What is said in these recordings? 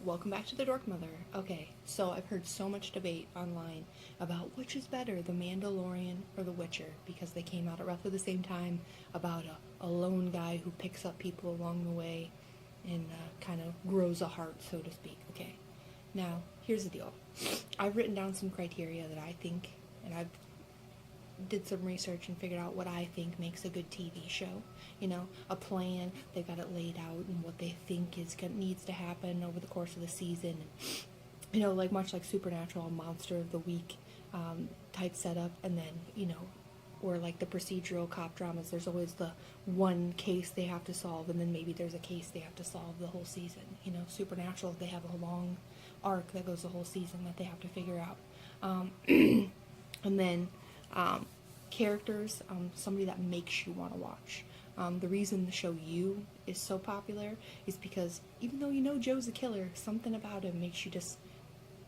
welcome back to the Dork Mother. Okay, so I've heard so much debate online about which is better, The Mandalorian or The Witcher, because they came out at roughly the same time about a lone guy who picks up people along the way and kind of grows a heart, so to speak. Okay, now, here's the deal. I've written down some criteria that I think, and I've did some research and figured out what I think makes a good TV show. You know, a plan, they've got it laid out and what they think needs to happen over the course of the season. You know, like much like Supernatural, Monster of the Week type setup, and then, you know, or like the procedural cop dramas, there's always the one case they have to solve, and then maybe there's a case they have to solve the whole season. You know, Supernatural, they have a long arc that goes the whole season that they have to figure out. And then characters, somebody that makes you want to watch. The reason the show You is so popular is because even though you know Joe's a killer, something about him makes you just...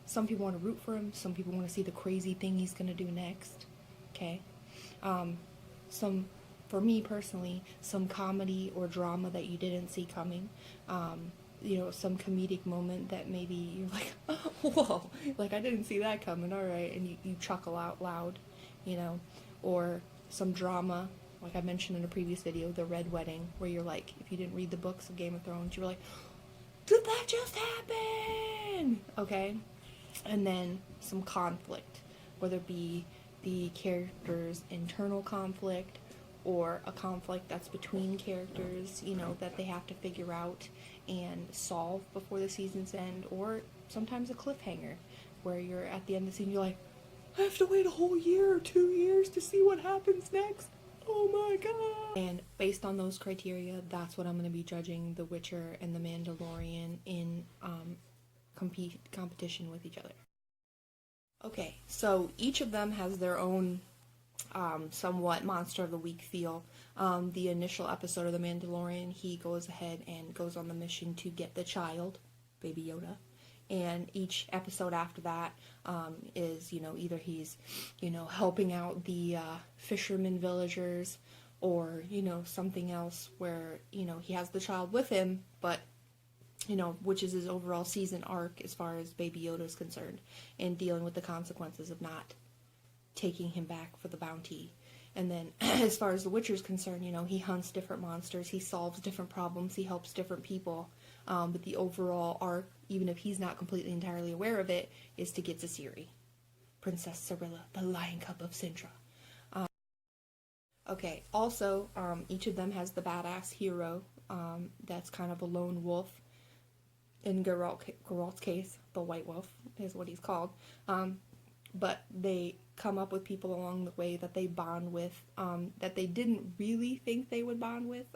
Some people want to root for him, some people want to see the crazy thing he's going to do next. Okay? For me personally, some comedy or drama that you didn't see coming. You know, some comedic moment that maybe you're like, whoa, like I didn't see that coming, alright, and you chuckle out loud, you know, or some drama, like I mentioned in a previous video, The Red Wedding, where you're like, if you didn't read the books of Game of Thrones, you were like, did that just happen? Okay? And then some conflict, whether it be the characters' internal conflict, or a conflict that's between characters, you know, that they have to figure out and solve before the season's end, or sometimes a cliffhanger, where you're at the end of the season, you're like, I have to wait a whole year or 2 years to see what happens next. Oh my god. And based on those criteria, that's what I'm going to be judging The Witcher and The Mandalorian in competition with each other. Okay, so each of them has their own somewhat Monster of the Week feel. The initial episode of The Mandalorian, he goes ahead and goes on the mission to get the child, Baby Yoda. And each episode after that is, you know, either he's, you know, helping out the fishermen villagers, or, you know, something else where, you know, he has the child with him, but, you know, which is his overall season arc as far as Baby Yoda is concerned, and dealing with the consequences of not taking him back for the bounty. And then as far as The Witcher's concerned, you know, he hunts different monsters, he solves different problems, he helps different people, but the overall arc, even if he's not completely entirely aware of it, is to get to Ciri, Princess Cirilla, the Lion Cub of Sintra. Okay, also, each of them has the badass hero that's kind of a lone wolf. In Geralt's case, the White Wolf is what he's called. But they come up with people along the way that they bond with, that they didn't really think they would bond with.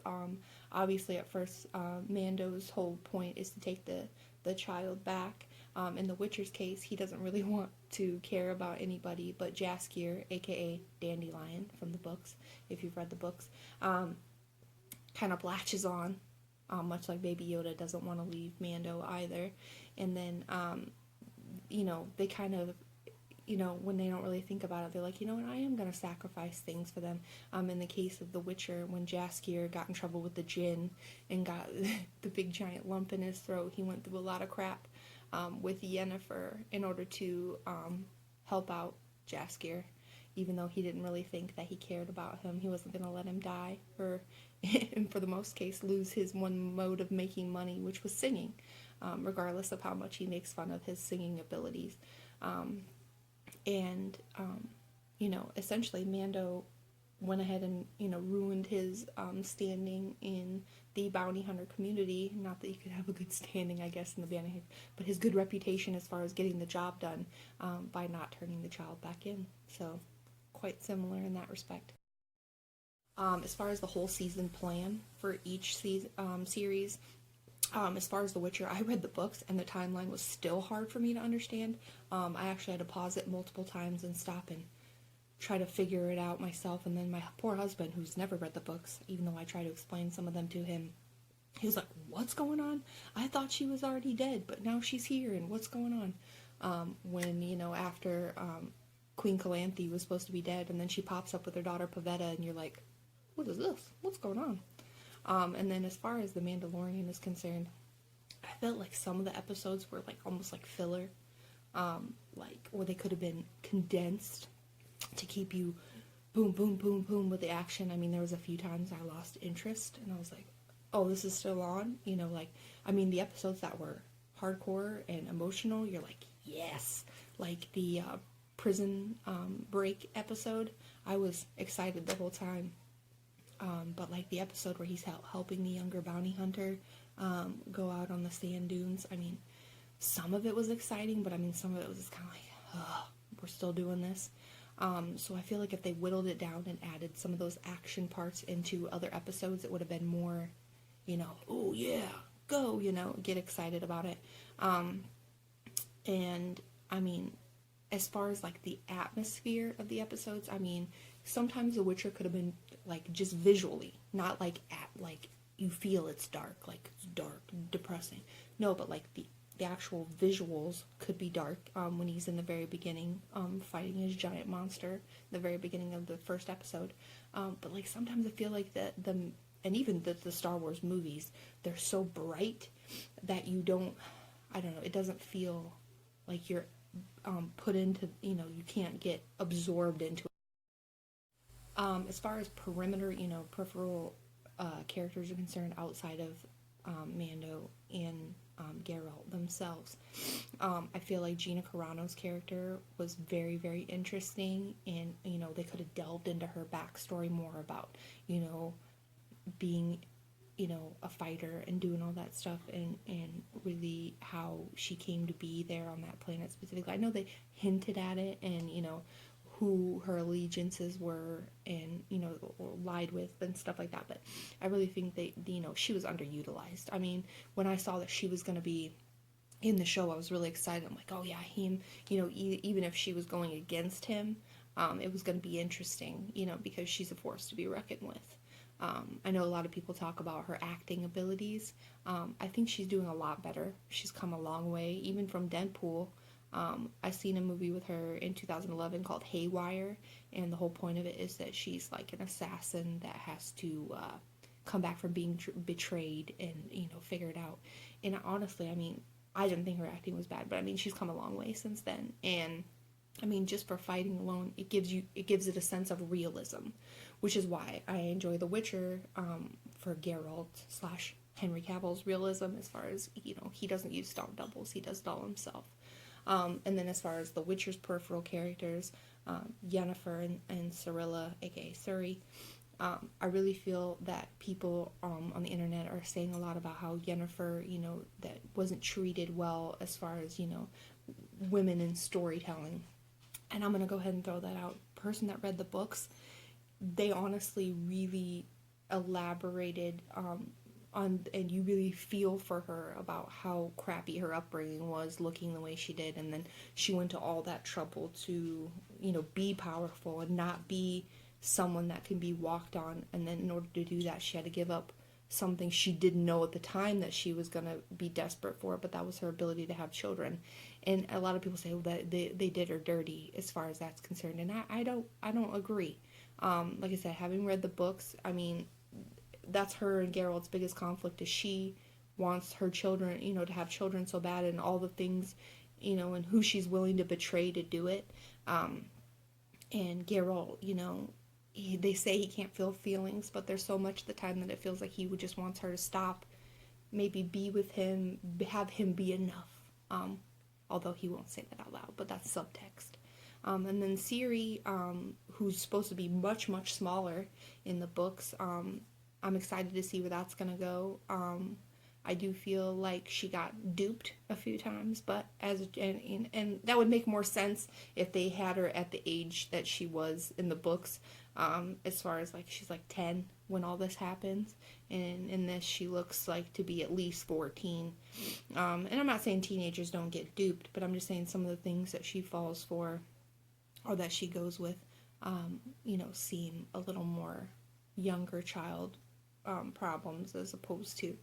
Obviously, at first, Mando's whole point is to take the child back. In The Witcher's case, he doesn't really want to care about anybody but Jaskier, aka Dandelion from the books, if you've read the books. Kind of latches on, much like Baby Yoda doesn't want to leave Mando either. And then, you know, they kind of, you know, when they don't really think about it, they're like, you know what, I am going to sacrifice things for them. In the case of The Witcher, when Jaskier got in trouble with the djinn and got the big giant lump in his throat, he went through a lot of crap with Yennefer in order to help out Jaskier. Even though he didn't really think that he cared about him, he wasn't going to let him die, or and for the most case, lose his one mode of making money, which was singing, regardless of how much he makes fun of his singing abilities. You know, essentially Mando went ahead and, you know, ruined his standing in the bounty hunter community. Not that you could have a good standing, I guess, in the bounty hunter, but his good reputation as far as getting the job done by not turning the child back in. So, quite similar in that respect. As far as the whole season plan for each series, as far as The Witcher, I read the books and the timeline was still hard for me to understand. I actually had to pause it multiple times and stop and try to figure it out myself. And then my poor husband, who's never read the books, even though I try to explain some of them to him, he was like, what's going on? I thought she was already dead, but now she's here, and what's going on? When, you know, after Queen Calanthe was supposed to be dead, and then she pops up with her daughter Pavetta, and you're like, what is this? What's going on? And then as far as The Mandalorian is concerned, felt like some of the episodes were like almost like filler, like, or they could have been condensed to keep you boom, boom, boom, boom with the action. I mean, there was a few times I lost interest, and I was like, oh, this is still on? You know, like, I mean, the episodes that were hardcore and emotional, you're like, yes. Like the prison break episode, I was excited the whole time. But like the episode where he's helping the younger bounty hunter go out on the sand dunes, I mean, some of it was exciting, but I mean, some of it was just kind of like, ugh, we're still doing this. So I feel like if they whittled it down and added some of those action parts into other episodes, it would have been more, you know, oh yeah, go, you know, get excited about it. And I mean, as far as like the atmosphere of the episodes, I mean, sometimes The Witcher could have been like just visually, not like like you feel it's dark, like it's dark, depressing. No, but like the actual visuals could be dark when he's in the very beginning fighting his giant monster, the very beginning of the first episode. But like sometimes I feel like and even the Star Wars movies, they're so bright that you don't, I don't know, it doesn't feel like you're put into, you know, you can't get absorbed into it. As far as peripheral characters are concerned outside of Mando and Geralt themselves, I feel like Gina Carano's character was very, very interesting, and, you know, they could have delved into her backstory more about, you know, being, you know, a fighter and doing all that stuff, and really how she came to be there on that planet specifically. I know they hinted at it, and, you know, who her allegiances were, and, you know, or lied with and stuff like that, but I really think you know, she was underutilized. I mean, when I saw that she was going to be in the show, I was really excited. I'm like, oh yeah, him, you know, even if she was going against him, it was going to be interesting, you know, because she's a force to be reckoned with. I know a lot of people talk about her acting abilities. I think she's doing a lot better. She's come a long way, even from Deadpool. I seen a movie with her in 2011 called Haywire, and the whole point of it is that she's like an assassin that has to come back from being betrayed and, you know, figure it out. And honestly, I mean, I didn't think her acting was bad, but I mean, she's come a long way since then. And I mean, just for fighting alone, it gives it a sense of realism, which is why I enjoy The Witcher for Geralt / Henry Cavill's realism, as far as, you know, he doesn't use stunt doubles, he does it all himself. And then as far as The Witcher's peripheral characters, Yennefer and Cirilla, aka Ciri, I really feel that people on the internet are saying a lot about how Yennefer, you know, that wasn't treated well as far as, you know, women in storytelling. And I'm going to go ahead and throw that out. Person that read the books, they honestly really elaborated on, and you really feel for her about how crappy her upbringing was, looking the way she did, and then she went to all that trouble to, you know, be powerful and not be someone that can be walked on, and then in order to do that, she had to give up something she didn't know at the time that she was going to be desperate for, but that was her ability to have children. And a lot of people say, well, that they did her dirty as far as that's concerned, and I don't agree. Like I said, having read the books, I mean, that's her and Geralt's biggest conflict, is she wants her children, you know, to have children so bad, and all the things, you know, and who she's willing to betray to do it. And Geralt, you know, they say he can't feel feelings, but there's so much of the time that it feels like he would just wants her to stop, maybe be with him, have him be enough. Although he won't say that out loud, but that's subtext. And then Ciri, who's supposed to be much, much smaller in the books, I'm excited to see where that's going to go. I do feel like she got duped a few times, but and that would make more sense if they had her at the age that she was in the books, as far as like she's like 10 when all this happens, and in this she looks like to be at least 14. And I'm not saying teenagers don't get duped, but I'm just saying some of the things that she falls for, or that she goes with, you know, seem a little more younger child problems, as opposed to,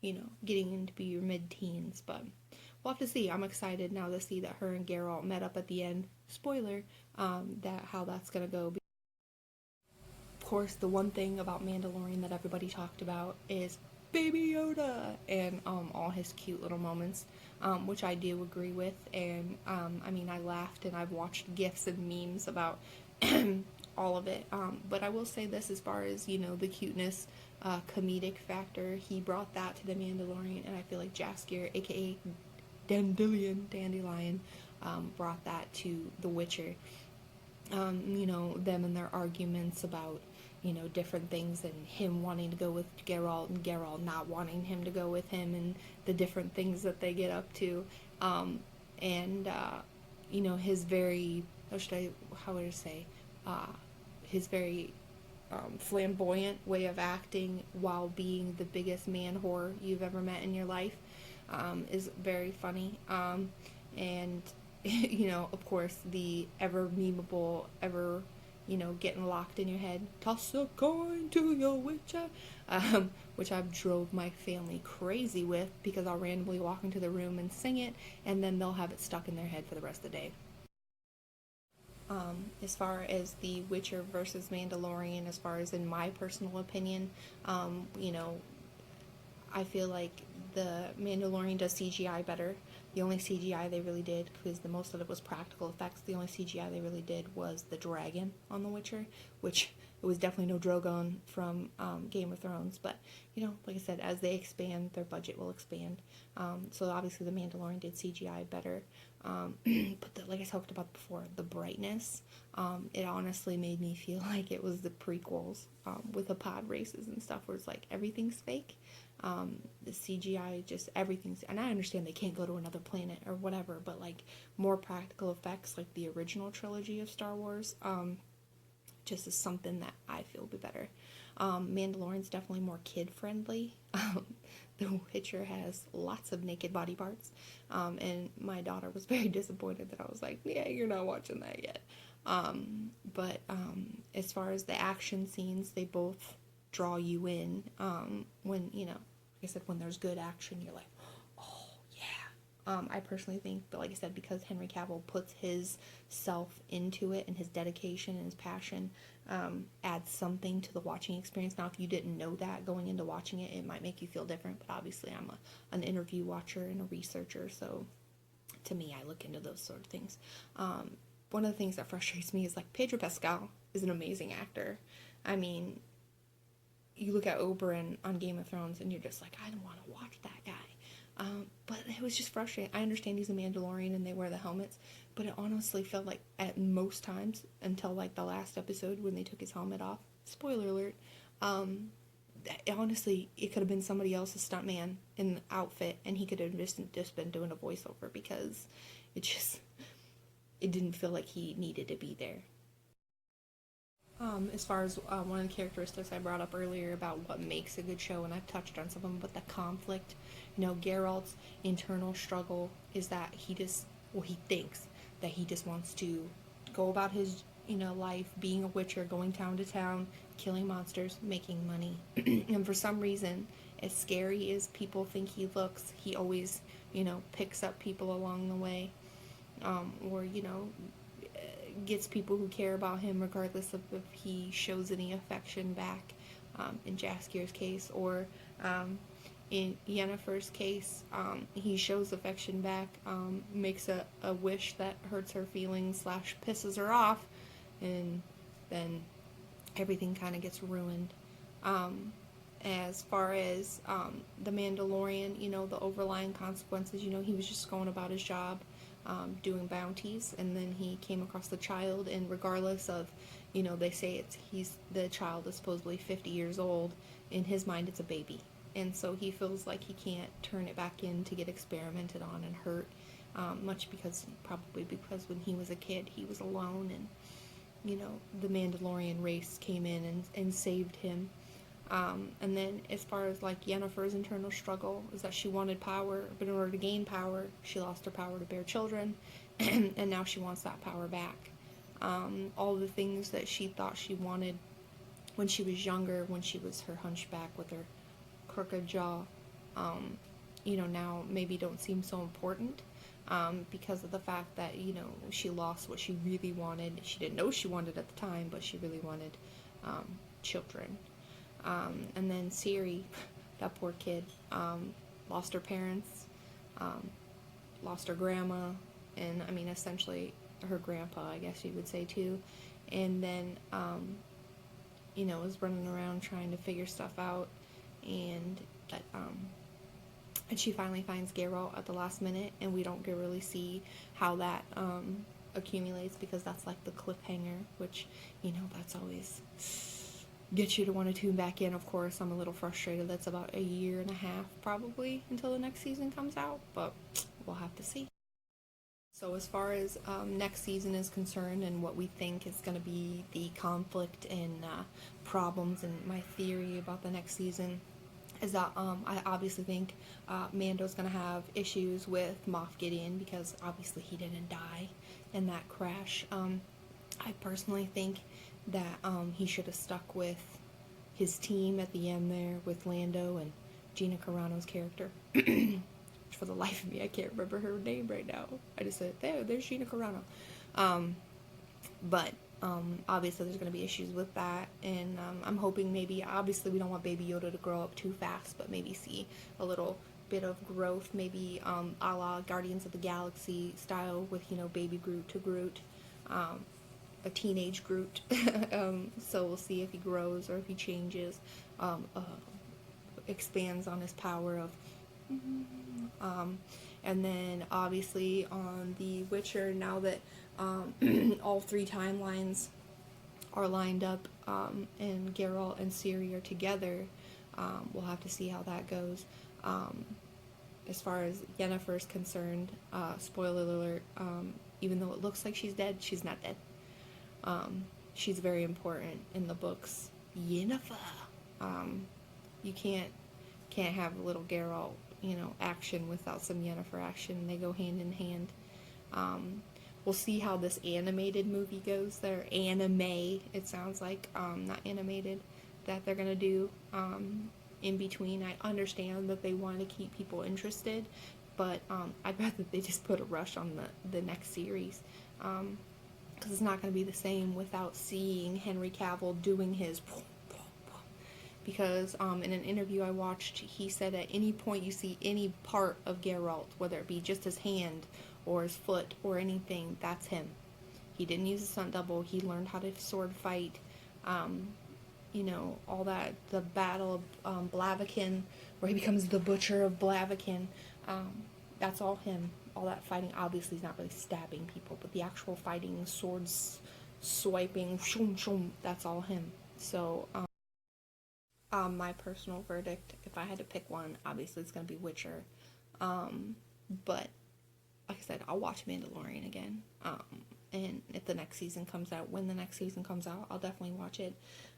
you know, getting into be your mid-teens. But we'll have to see. I'm excited now to see that her and Geralt met up at the end. Spoiler, that how that's gonna go. Of course, the one thing about Mandalorian that everybody talked about is Baby Yoda, and all his cute little moments, which I do agree with. And I mean, I laughed and I've watched GIFs and memes about all of it. But I will say this, as far as, you know, the cuteness, comedic factor, he brought that to the Mandalorian, and I feel like Jaskier, aka Dandelion, brought that to The Witcher. You know, them and their arguments about, you know, different things, and him wanting to go with Geralt and Geralt not wanting him to go with him, and the different things that they get up to. And you know, his very, how would I say, his very flamboyant way of acting while being the biggest man whore you've ever met in your life, is very funny. And you know, of course, the ever memeable, ever, you know, getting locked in your head, toss a coin to your witcher, which I've drove my family crazy with, because I'll randomly walk into the room and sing it, and then they'll have it stuck in their head for the rest of the day. As far as The Witcher versus Mandalorian, as far as in my personal opinion, you know, I feel like the Mandalorian does CGI better. The only CGI they really did, because the most of it was practical effects, the only CGI they really did was the dragon on The Witcher, which it was definitely no Drogon from Game of Thrones. But, you know, like I said, as they expand, their budget will expand. So obviously the Mandalorian did CGI better. But like I talked about before, the brightness, it honestly made me feel like it was the prequels, with the pod races and stuff, where it's like everything's fake. The CGI, just everything's, and I understand they can't go to another planet or whatever, but like more practical effects, like the original trilogy of Star Wars, just is something that I feel would be better. Mandalorian's definitely more kid friendly. The Witcher has lots of naked body parts, and my daughter was very disappointed that I was like, yeah, you're not watching that yet. But as far as the action scenes, they both draw you in. When, you know, like I said, when there's good action, you're like, oh yeah. I personally think, but like I said, because Henry Cavill puts his self into it, and his dedication and his passion adds something to the watching experience. Now, if you didn't know that going into watching it, it might make you feel different, but obviously I'm an interview watcher and a researcher, so to me, I look into those sort of things. One of the things that frustrates me is, like, Pedro Pascal is an amazing actor. I mean, you look at Oberyn on Game of Thrones and you're just like, I don't want to watch that guy. But it was just frustrating. I understand he's a Mandalorian and they wear the helmets, but it honestly felt like at most times, until like the last episode when they took his helmet off, spoiler alert, honestly, it could have been somebody else's stuntman in the outfit, and he could have just been doing a voiceover, because it didn't feel like he needed to be there. As far as one of the characteristics I brought up earlier about what makes a good show, and I've touched on some of them, but the conflict, you know, Geralt's internal struggle is that he thinks that he just wants to go about his, you know, life, being a witcher, going town to town, killing monsters, making money. And for some reason, as scary as people think he looks, he always, you know, picks up people along the way, or, you know, gets people who care about him, regardless of if he shows any affection back, in Jaskier's case, or in Yennefer's case, he shows affection back, makes a wish that hurts her feelings / pisses her off, and then everything kind of gets ruined. As far as the Mandalorian, you know, the overlying consequences, you know, he was just going about his job, doing bounties, and then he came across the child, and regardless of, you know, they say the child is supposedly 50 years old, in his mind it's a baby, and so he feels like he can't turn it back in to get experimented on and hurt, probably because when he was a kid he was alone, and, you know, the Mandalorian race came in and saved him. And then as far as like Yennefer's internal struggle is that she wanted power, but in order to gain power, she lost her power to bear children, and now she wants that power back. All the things that she thought she wanted when she was younger, when she was her hunchback with her crooked jaw, you know, now maybe don't seem so important, because of the fact that, you know, she lost what she really wanted. She didn't know she wanted at the time, but she really wanted children. And then Ciri, That poor kid lost her parents, lost her grandma, and I mean essentially her grandpa, I guess you would say too, and then was running around trying to figure stuff out, and she finally finds Geralt at the last minute, and we don't really see how that accumulates, because that's like the cliffhanger, which that's always gets you to want to tune back in. Of course, I'm a little frustrated. That's about a year and a half probably until the next season comes out, but we'll have to see. So as far as next season is concerned and what we think is going to be the conflict and problems, and my theory about the next season is that I obviously think Mando's going to have issues with Moff Gideon, because obviously he didn't die in that crash. I personally think that he should have stuck with his team at the end there with Lando and Gina Carano's character. For the life of me, I can't remember her name right now. I just said, there's Gina Carano. But obviously there's going to be issues with that, and I'm hoping maybe, obviously we don't want Baby Yoda to grow up too fast, but maybe see a little bit of growth, maybe a la Guardians of the Galaxy style, with Baby Groot to Groot, a teenage Groot. So we'll see if he grows or if he changes, expands on his power of and then obviously on The Witcher, now that all 3 timelines are lined up, and Geralt and Ciri are together, we'll have to see how that goes. As far as Yennefer's concerned, spoiler alert, even though it looks like she's dead, she's not dead. She's very important in the books. Yennefer. You can't have little Geralt action without some Yennefer action. They go hand in hand. We'll see how this animated movie goes. They're anime, it sounds like, not animated, that they're gonna do in between. I understand that they want to keep people interested, but I'd rather they just put a rush on the next series, because it's not going to be the same without seeing Henry Cavill doing his, because in an interview I watched, he said at any point you see any part of Geralt, whether it be just his hand or his foot or anything, that's him. He didn't use a stunt double. He learned how to sword fight, all that, the battle of Blaviken, where he becomes the butcher of Blaviken, that's all him. All that fighting, obviously he's not really stabbing people, but the actual fighting, swords swiping, shoom shoom, that's all him. So my personal verdict, if I had to pick one, obviously it's going to be Witcher. But like I said, I'll watch Mandalorian again. And if the next season comes out, when the next season comes out, I'll definitely watch it.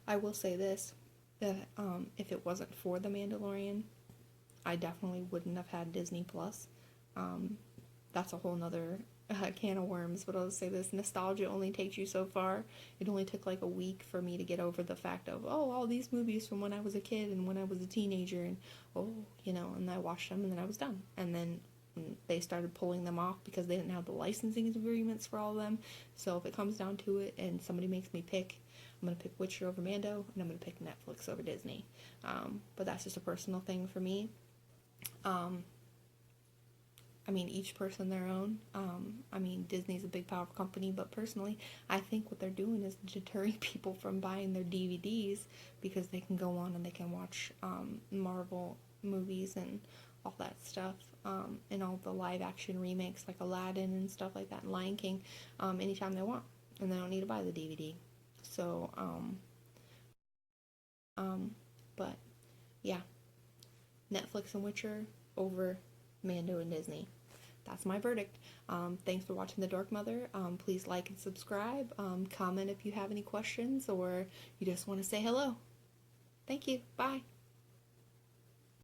I will say this, that if it wasn't for The Mandalorian, I definitely wouldn't have had Disney Plus. That's a whole nother can of worms, but I'll say this, nostalgia only takes you so far. It only took like a week for me to get over the fact of, all these movies from when I was a kid and when I was a teenager, and and I watched them and then I was done. And then they started pulling them off because they didn't have the licensing agreements for all of them. So if it comes down to it and somebody makes me pick, I'm going to pick Witcher over Mando, and I'm going to pick Netflix over Disney. But that's just a personal thing for me. Each person their own. Disney's a big, powerful company, but personally, I think what they're doing is deterring people from buying their DVDs, because they can go on and they can watch Marvel movies and all that stuff, and all the live-action remakes like Aladdin and stuff like that, and Lion King, anytime they want, and they don't need to buy the DVD. So, but, yeah, Netflix and Witcher over Mando and Disney. That's my verdict. Thanks for watching The Dork Mother. Please like and subscribe. Comment if you have any questions or you just want to say hello. Thank you. Bye.